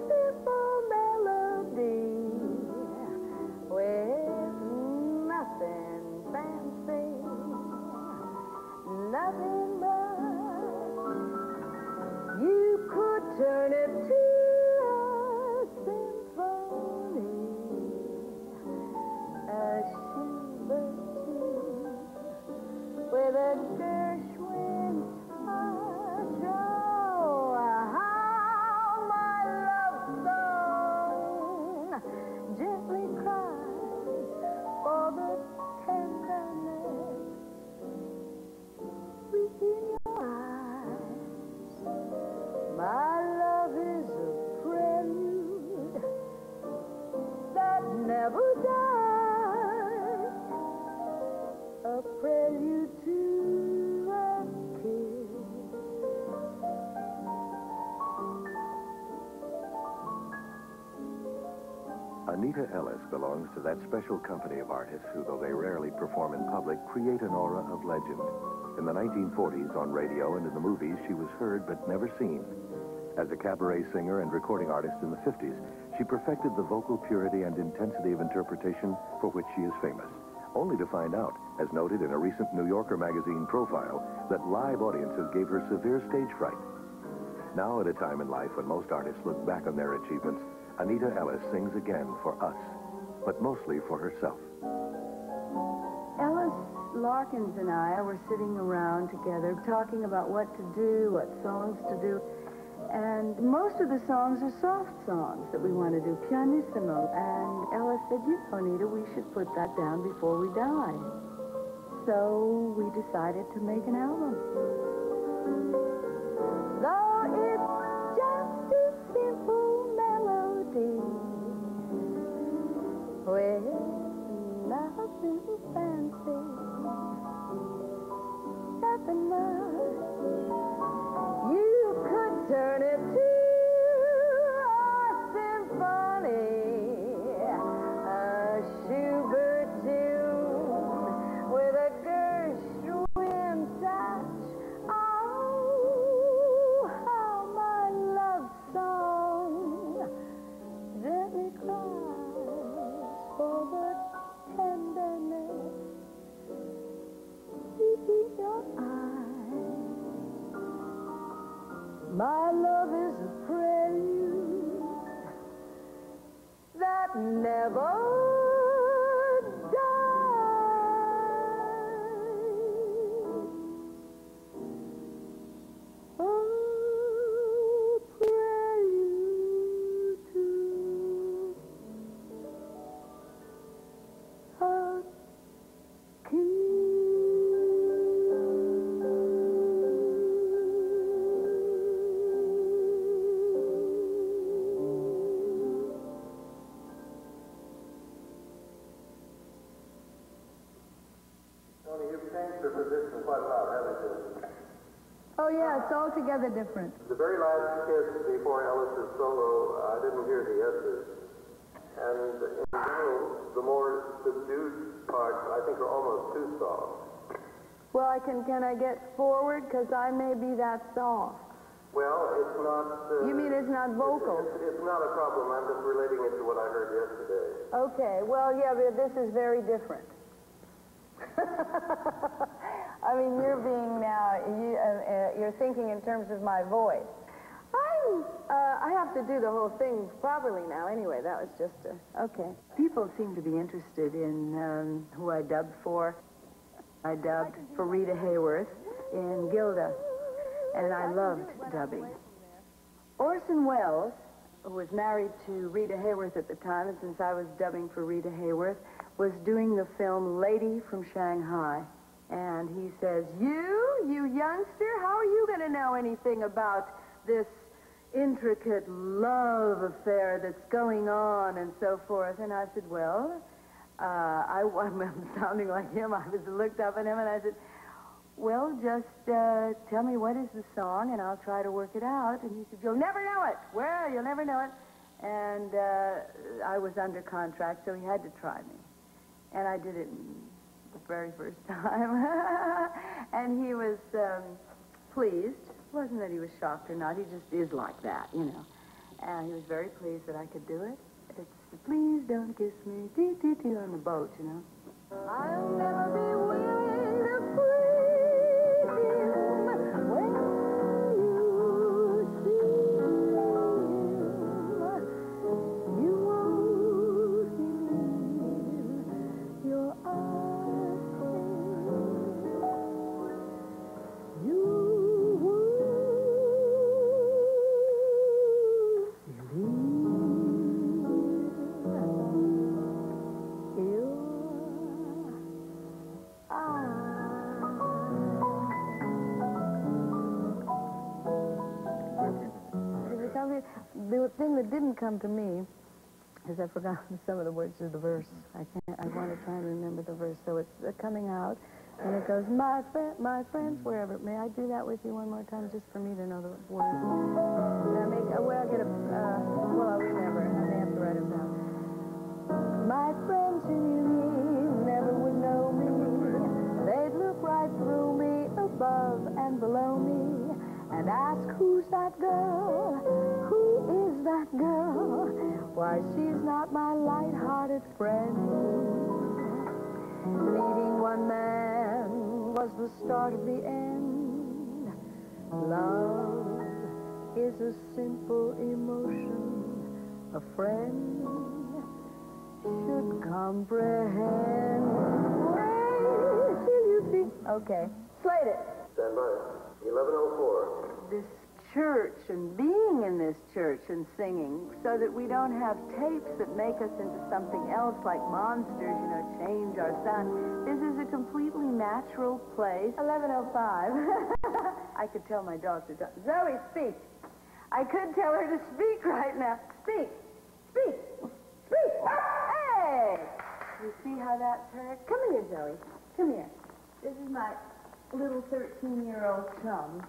simple melody with nothing fancy, nothing much. You could turn it to a symphony, a Schubert tune with a Gershwin touch. Oh, how my love song gently cries for the tenderness within your eyes. My love is a prelude that never dies, a prelude to a kiss. Anita Ellis belongs to that special company of artists who, though they rarely perform in public, create an aura of legend. In the 1940s, on radio and in the movies, she was heard but never seen. As a cabaret singer and recording artist in the 50s, she perfected the vocal purity and intensity of interpretation for which she is famous, only to find out, as noted in a recent New Yorker magazine profile, that live audiences gave her severe stage fright. Now, at a time in life when most artists look back on their achievements, Anita Ellis sings again for us, but mostly for herself. Ellis Larkins and I were sitting around together talking about what to do, what songs to do. And most of the songs are soft songs that we want to do, pianissimo. And Ellis said, you know, Anita, we should put that down before we die. So we decided to make an album. Though it's just a simple melody with nothing fancy, nothing much, you could turn it to a symphony, a Schubert tune with a Gershwin touch. Oh, how my love song gently cries for the tenderness deep in your eyes. My love is a prelude that never dies. A prelude to a kiss. Tony, you've changed your position quite a lot, haven't you? Oh, yeah, it's altogether different. The very last kiss before Ellis's solo, I didn't hear the S's. And in general, the more subdued parts, I think, are almost too soft. Well, can I get forward? Because I may be that soft. Well, it's not... You mean it's not vocal? It's not a problem. I'm just relating it to what I heard yesterday. Okay, well, yeah, but this is very different. I mean, you're being now, you're thinking in terms of my voice. I have to do the whole thing properly now anyway. That was just okay. People seem to be interested in who I dubbed for. I dubbed for Rita Hayworth in Gilda, and I loved dubbing. Orson Welles, who was married to Rita Hayworth at the time, and since I was dubbing for Rita Hayworth, was doing the film Lady from Shanghai. And he says, you youngster, how are you going to know anything about this intricate love affair that's going on and so forth? And I said, well, I'm sounding like him. I just looked up at him and I said, well, just tell me what is the song and I'll try to work it out. And he said, you'll never know it. Well, you'll never know it. And I was under contract, so he had to try me. And I did it the very first time. And he was pleased. It wasn't that he was shocked or not. He just is like that, you know. And he was very pleased that I could do it. It's please don't kiss me, dee dee dee on the boat, you know. I'll never be willing to please him when you see him. You won't believe your eyes say you won't believe. The thing that didn't come to me is I've forgotten some of the words of the verse. I want to try and remember the verse. So it's coming out, and it goes, my friends, wherever. May I do that with you one more time, just for me to know the words? I'll get a, I'll remember. I may have to write them down. My friends who knew me never would know me. They'd look right through me, above and below me, and ask, who's that girl? Who is that girl? Why, she's not my light-hearted friend. Meeting one man was the start of the end. Love is a simple emotion a friend should comprehend. Wait till you see. Okay, slate it. Stand by. 11:04. This church and being in this church and singing so that we don't have tapes that make us into something else like monsters, you know, change our sound. This is a completely natural place. 11:05. I could tell my dog to Zoe, speak. I could tell her to speak right now. Speak. Speak. Speak. Hey! You see how that's her? Come here, Zoe. Come here. This is my little 13-year-old chum,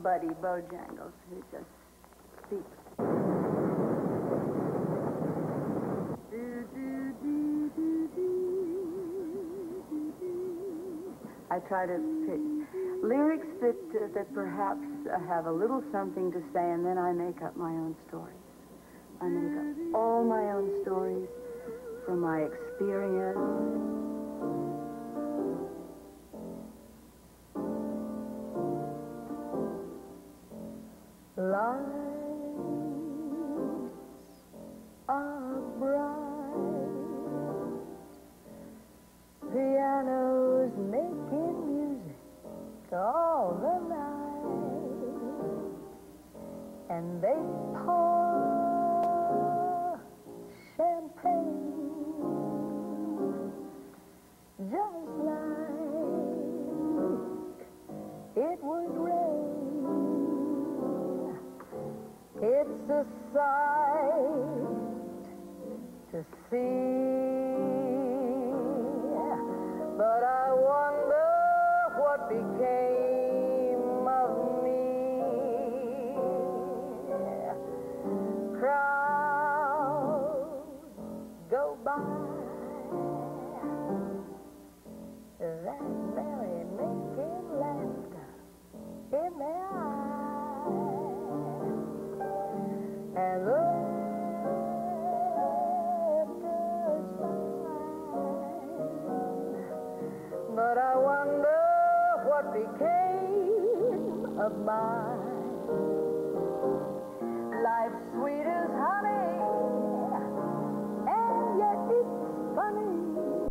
Buddy Bojangles, who just speaks. I try to pick lyrics that perhaps have a little something to say, and then I make up my own stories. I make up all my own stories from my experience. Lights are bright, pianos making music all the night, and they pour champagne just like it would rain. It's a sight to see, but I wonder what became of me. Crowds go by, that merry-making laughter in their eyes. And laughter's fine, but I wonder what became of mine. Life's sweet as honey, and yet it's funny.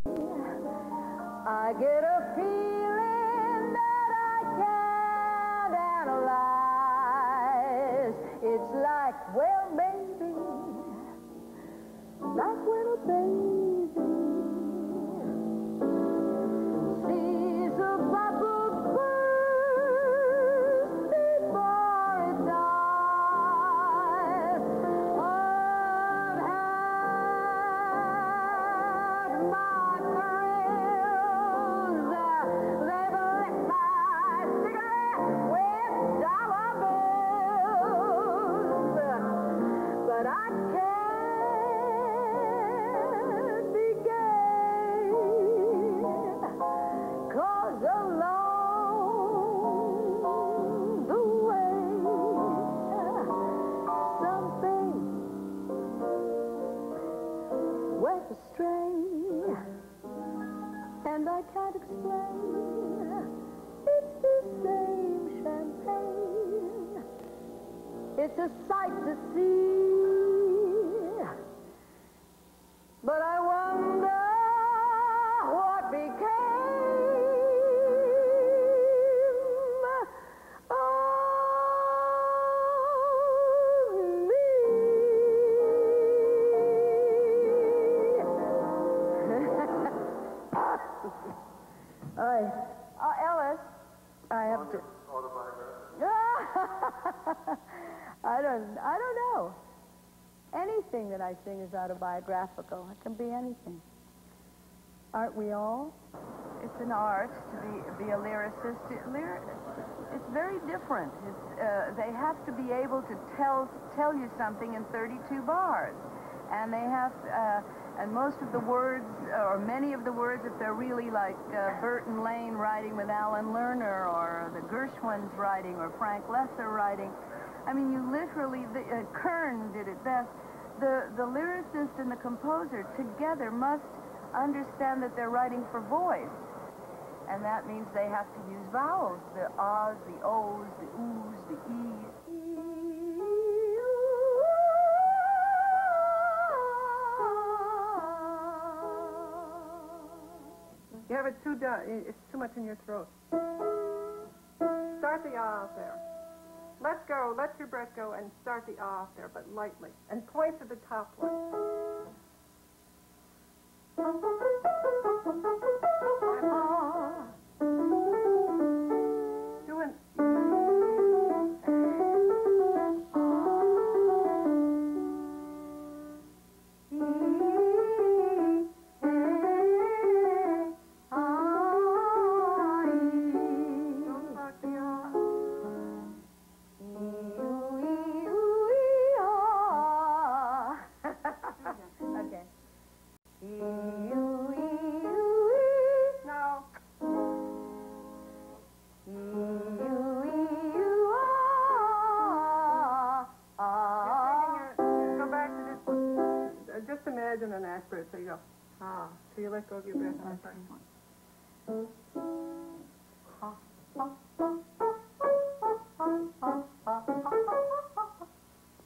I get a feeling that I can't analyze. It's like, well, maybe, like when a baby sees a bubble burst before it dies. Unhand my thrills, they've lit my cigarette with dollar bills. But I can't be gay, 'cause along the way something went astray, and I can't explain. It's the same champagne. It's a sight to see, but I wonder what became Ellis, I have to. I don't know. Anything that I sing is autobiographical. It can be anything. Aren't we all? It's an art to be a lyricist. It's very different. They have to be able to tell you something in 32 bars, and they have. And most of the words, or many of the words, if they're really like Burton Lane writing with Alan Lerner, or the Gershwins writing, or Frank Lesser writing, I mean, you literally, Kern did it best. The lyricist and the composer together must understand that they're writing for voice. And that means they have to use vowels, the ahs, the ohs, the oohs, the e's. You have it too done. It's too much in your throat. Start the ah out there. Let go. Let your breath go and start the ah out there, but lightly. And point to the top one. Do an an aspirate, so you go, ah. So you let go of your breath on the first one.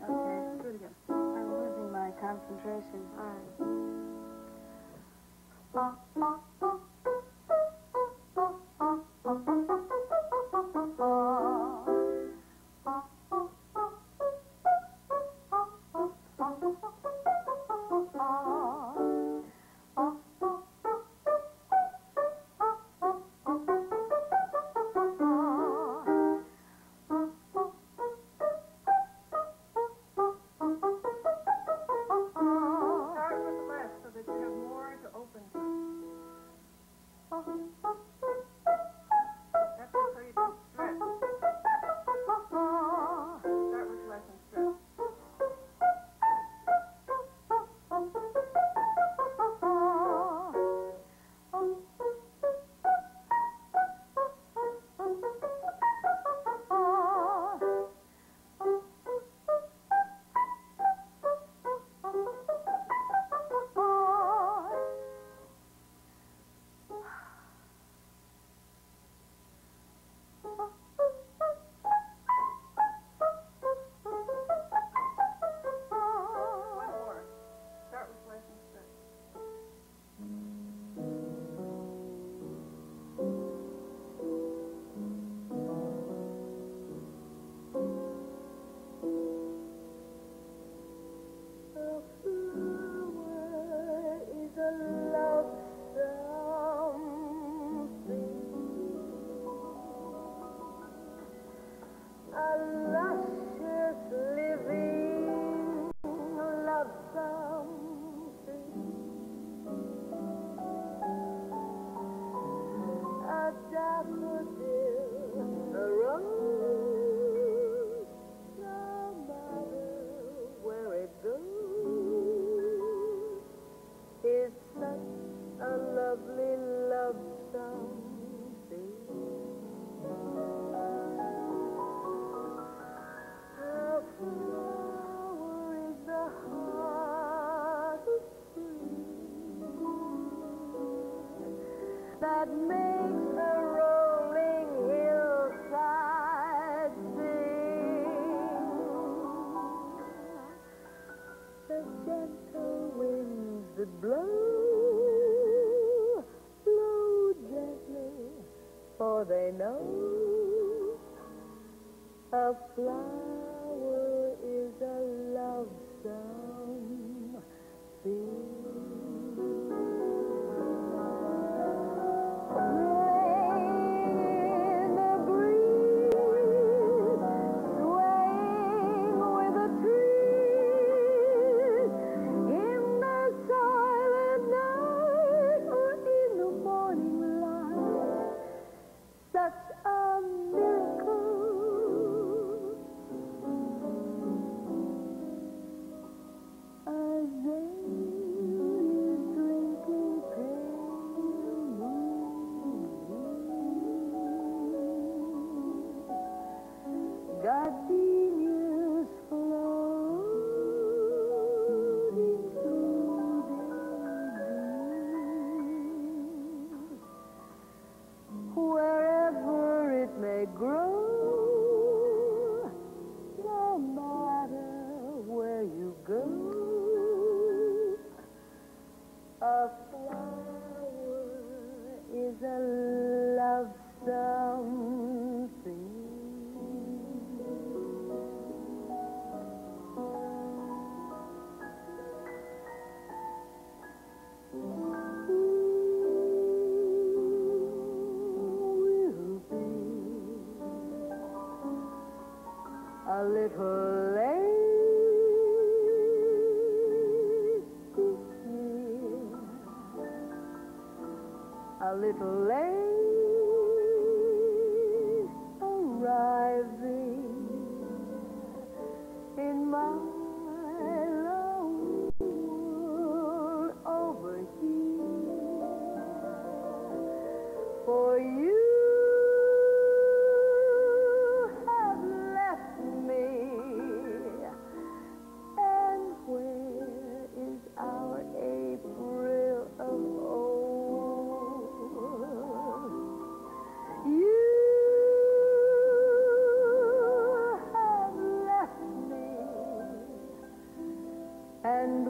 Okay. Do it again. I'm losing my concentration. All right. that makes the rolling hillside sing. The gentle winds that blow gently, for they know a flower is a lovesome thing. Swaying in the breeze, swaying with the trees, in the silent night or in the morning light, such a miracle. Gardenias floating through daydreams, wherever it may grow, no matter where you go, a flower is a lovesome thing. A little late this year, a little late arriving in my lone world over here. For you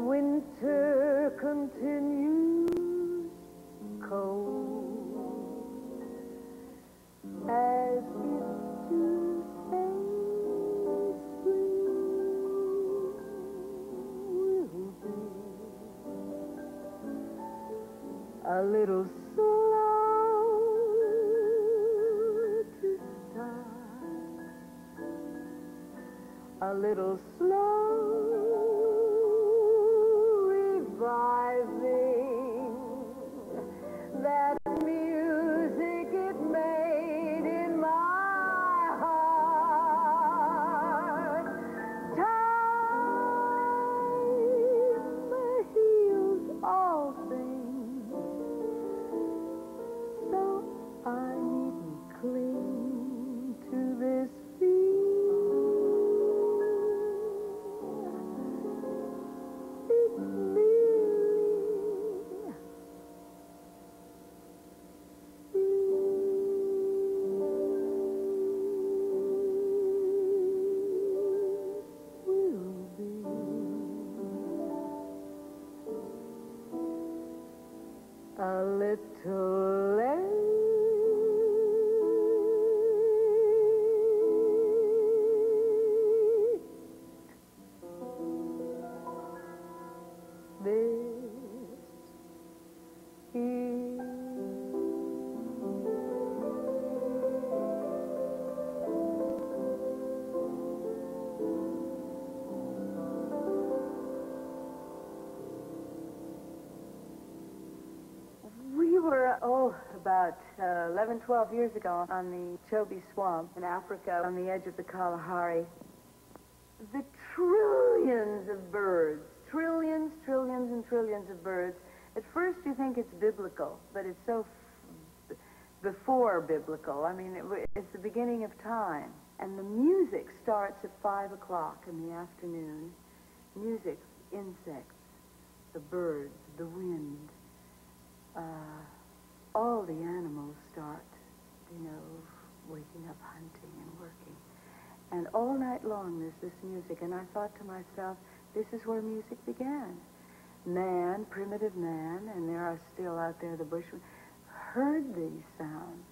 winter continues cold, as if to say spring will be a little slow to start, a little slow reviving that music it made in my heart. Time heals all things, so I needn't cling to this feeling. A little late this year. We were, about 11, 12 years ago on the Chobe Swamp in Africa on the edge of the Kalahari. The trillions of birds, trillions, trillions, and trillions of birds. At first you think it's biblical, but it's so before biblical. I mean, it's the beginning of time. And the music starts at 5 o'clock in the afternoon. Music, insects, the birds, the wind. all the animals start, waking up hunting and working. And all night long there's this music, and I thought to myself, this is where music began. Man, primitive man, and there are still out there the bushmen, heard these sounds.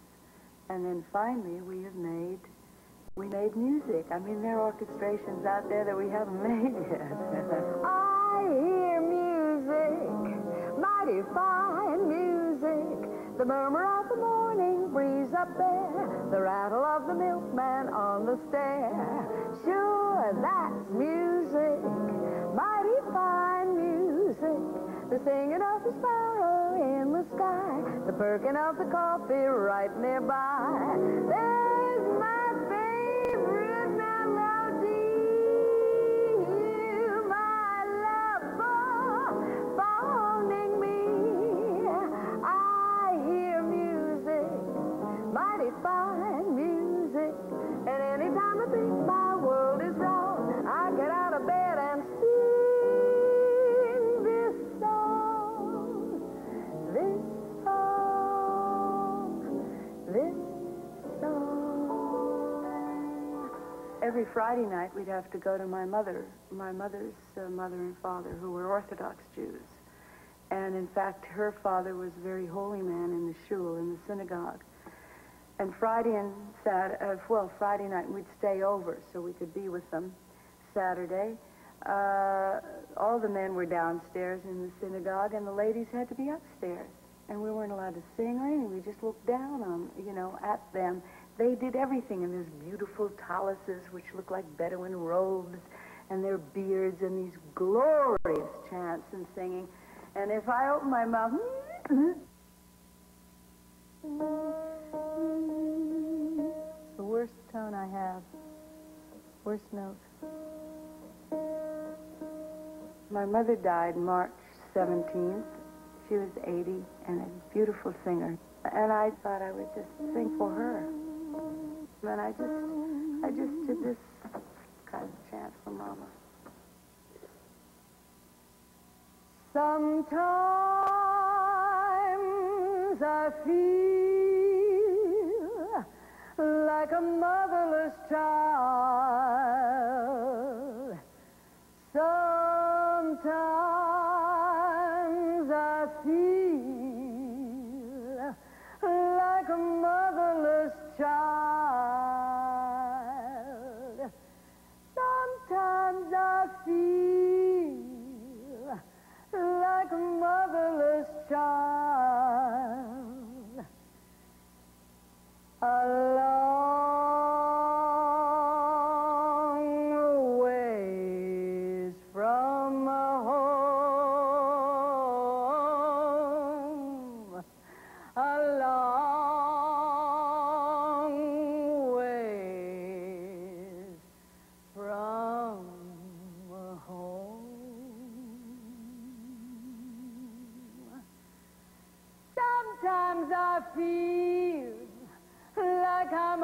And then finally we made music. I mean, there are orchestrations out there that we haven't made yet. I hear music, mighty fine music. The murmur of the morning breeze up there, the rattle of the milkman on the stair. Sure, that's music, mighty fine music. The singing of the sparrow in the sky, the perking of the coffee right nearby. There's my favorite melody, my love for phoning me. I hear music, mighty fine music, and anytime I think my world is wrong, I get out of bed and sing this song, this song, this song. Every Friday night we'd have to go to my mother's mother and father, who were Orthodox Jews. And in fact, her father was a very holy man in the shul, in the synagogue. And Friday night we'd stay over so we could be with them. Saturday, all the men were downstairs in the synagogue, and the ladies had to be upstairs. And we weren't allowed to sing or anything. We just looked down on, at them. They did everything in these beautiful taluses, which looked like Bedouin robes, and their beards, and these glorious chants and singing. And if I opened my mouth, The worst tone I have, worst note. My mother died March 17th. She was 80 and a beautiful singer. And I thought I would just sing for her. And I just did this kind of chant for Mama. Sometimes I feel like a motherless child. Sometimes I feel like a motherless child. Sometimes I feel like a motherless child. A long ways from home. A long ways from home. Sometimes I feel like I'm